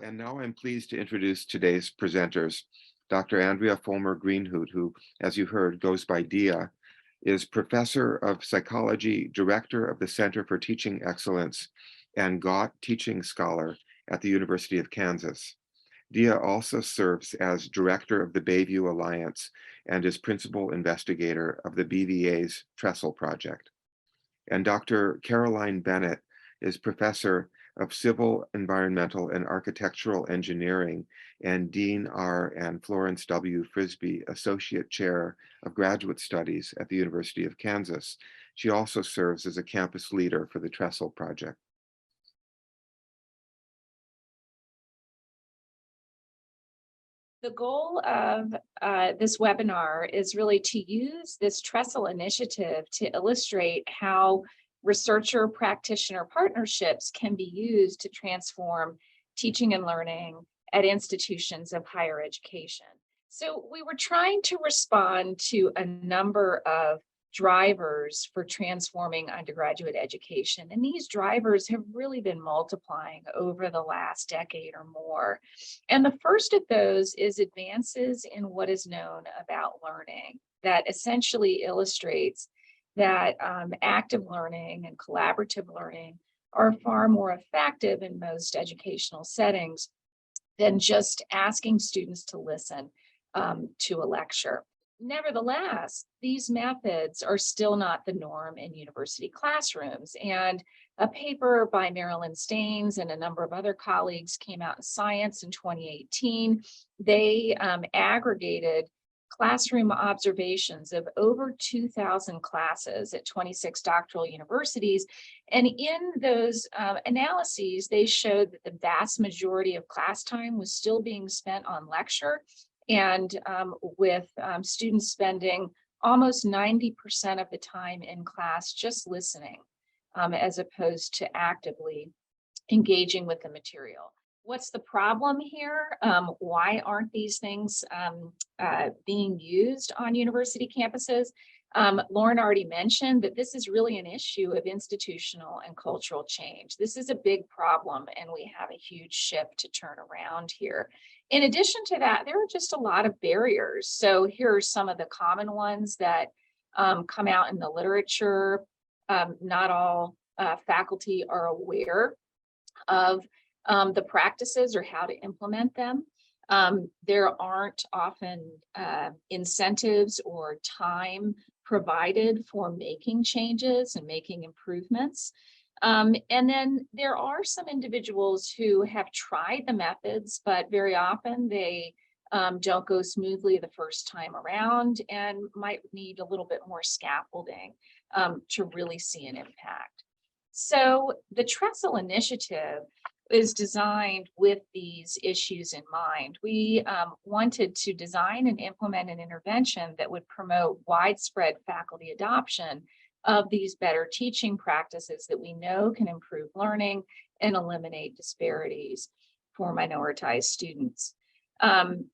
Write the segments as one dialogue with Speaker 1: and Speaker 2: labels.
Speaker 1: And now I'm pleased to introduce today's presenters. Dr. Andrea Fulmer-Greenhood, who, as you heard, goes by Dia, is Professor of Psychology, Director of the Center for Teaching Excellence, and Gott Teaching Scholar at the University of Kansas. Dia also serves as Director of the Bayview Alliance and is Principal Investigator of the BVA's Trestle Project. And Dr. Caroline Bennett is Professor of Civil, Environmental, and Architectural Engineering and Dean R. and Florence W. Frisbee Associate Chair of Graduate Studies at the University of Kansas. She also serves as a campus leader for the Trestle Project.
Speaker 2: The goal of this webinar is really to use this Trestle initiative to illustrate how researcher-practitioner partnerships can be used to transform teaching and learning at institutions of higher education. So we were trying to respond to a number of drivers for transforming undergraduate education. And these drivers have really been multiplying over the last decade or more. And the first of those is advances in what is known about learning that essentially illustrates that active learning and collaborative learning are far more effective in most educational settings than just asking students to listen to a lecture. Nevertheless, these methods are still not the norm in university classrooms. And a paper by Marilyn Staines and a number of other colleagues came out in Science in 2018. They aggregated classroom observations of over 2,000 classes at 26 doctoral universities. And in those analyses, they showed that the vast majority of class time was still being spent on lecture, and with students spending almost 90% of the time in class just listening, as opposed to actively engaging with the material. What's the problem here? Why aren't these things being used on university campuses? Lauren already mentioned that this is really an issue of institutional and cultural change. This is a big problem, and we have a huge ship to turn around here. In addition to that, there are just a lot of barriers. So here are some of the common ones that come out in the literature. Not all faculty are aware of the practices or how to implement them. There aren't often incentives or time provided for making changes and making improvements. And then there are some individuals who have tried the methods, but very often they don't go smoothly the first time around and might need a little bit more scaffolding to really see an impact. So the Trestle initiative is designed with these issues in mind. We wanted to design and implement an intervention that would promote widespread faculty adoption of these better teaching practices that we know can improve learning and eliminate disparities for minoritized students.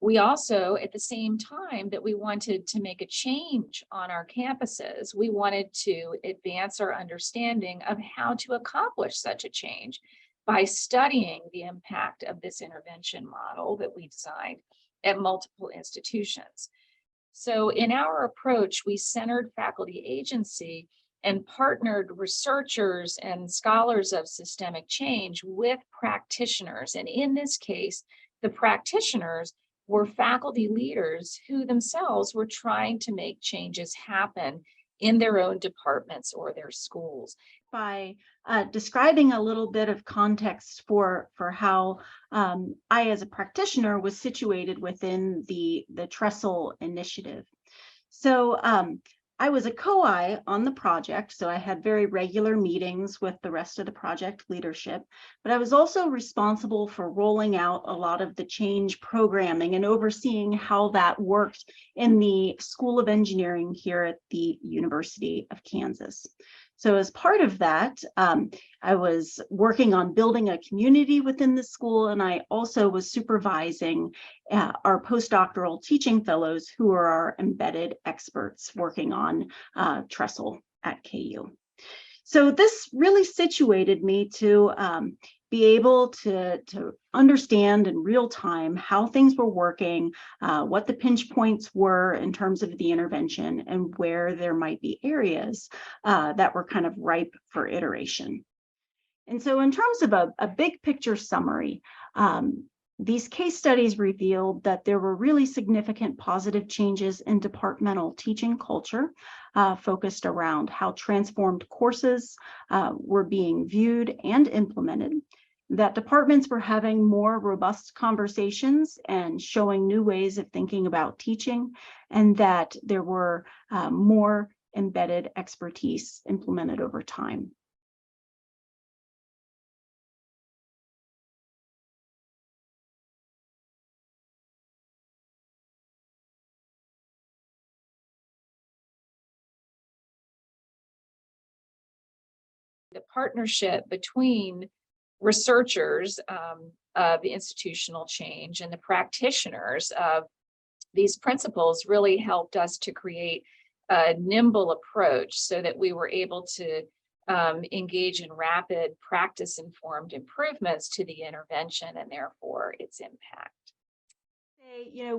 Speaker 2: We also, at the same time that we wanted to make a change on our campuses, we wanted to advance our understanding of how to accomplish such a change by studying the impact of this intervention model that we designed at multiple institutions. So in our approach, we centered faculty agency and partnered researchers and scholars of systemic change with practitioners. And in this case, the practitioners were faculty leaders who themselves were trying to make changes happen in their own departments or their schools.
Speaker 3: By describing a little bit of context for how I, as a practitioner, was situated within the Trestle initiative. So I was a co-I on the project, so I had very regular meetings with the rest of the project leadership, but I was also responsible for rolling out a lot of the change programming and overseeing how that worked in the School of Engineering here at the University of Kansas. So as part of that, I was working on building a community within the school, and I also was supervising our postdoctoral teaching fellows who are our embedded experts working on Trestle at KU. So this really situated me to be able to understand in real time how things were working, what the pinch points were in terms of the intervention, and where there might be areas that were kind of ripe for iteration. And so in terms of a big picture summary, these case studies revealed that there were really significant positive changes in departmental teaching culture, focused around how transformed courses were being viewed and implemented, that departments were having more robust conversations and showing new ways of thinking about teaching, and that there were more embedded expertise implemented over time.
Speaker 2: The partnership between researchers of the institutional change and the practitioners of these principles really helped us to create a nimble approach so that we were able to engage in rapid practice-informed improvements to the intervention and therefore its impact.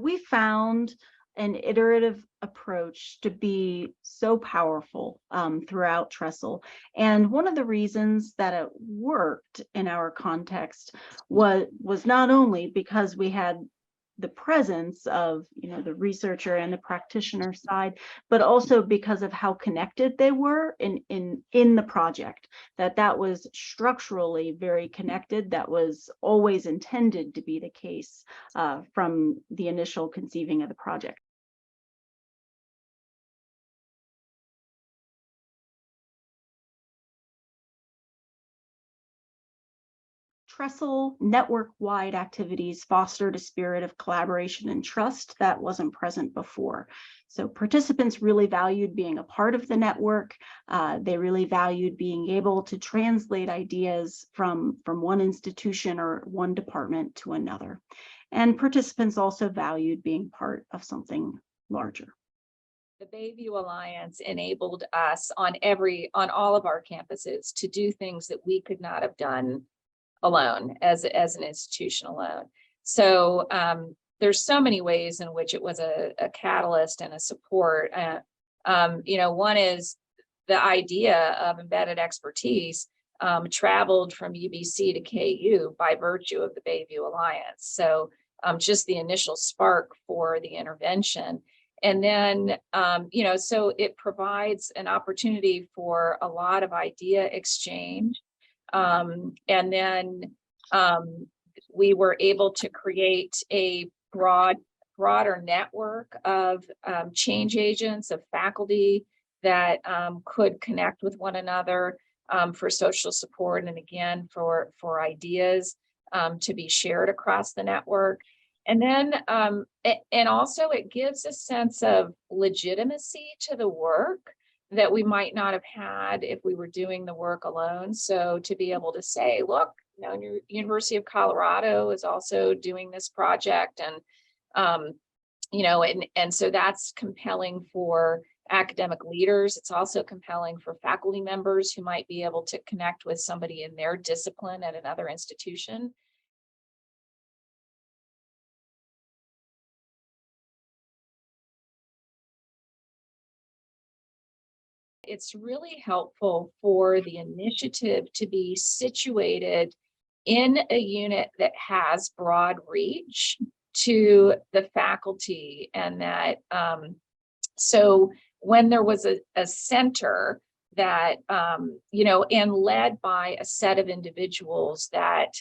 Speaker 3: We found an iterative approach to be so powerful throughout Trestle. And one of the reasons that it worked in our context was not only because we had the presence of the researcher and the practitioner side, but also because of how connected they were in the project, that was structurally very connected. That was always intended to be the case from the initial conceiving of the project. Trestle network-wide activities fostered a spirit of collaboration and trust that wasn't present before. So participants really valued being a part of the network. They really valued being able to translate ideas from one institution or one department to another. And participants also valued being part of something larger.
Speaker 2: The Bayview Alliance enabled us on all of our campuses to do things that we could not have done alone as an institution alone. So there's so many ways in which it was a catalyst and a support. One is the idea of embedded expertise traveled from UBC to KU by virtue of the Bayview Alliance. So just the initial spark for the intervention. And then, so it provides an opportunity for a lot of idea exchange. And then we were able to create a broader network of change agents, of faculty that could connect with one another for social support, and again for ideas to be shared across the network. And then and also it gives a sense of legitimacy to the work that we might not have had if we were doing the work alone. So to be able to say, look, University of Colorado is also doing this project, and and so that's compelling for academic leaders. It's also compelling for faculty members who might be able to connect with somebody in their discipline at another institution. It's really helpful for the initiative to be situated in a unit that has broad reach to the faculty, and that so when there was a center that and led by a set of individuals that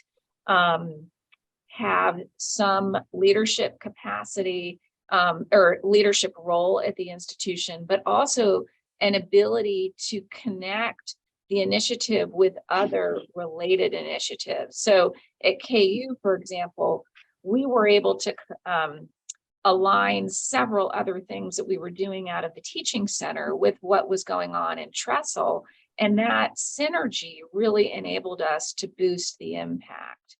Speaker 2: have some leadership capacity or leadership role at the institution, but also an ability to connect the initiative with other related initiatives. So at KU, for example, we were able to align several other things that we were doing out of the teaching center with what was going on in Trestle. And that synergy really enabled us to boost the impact.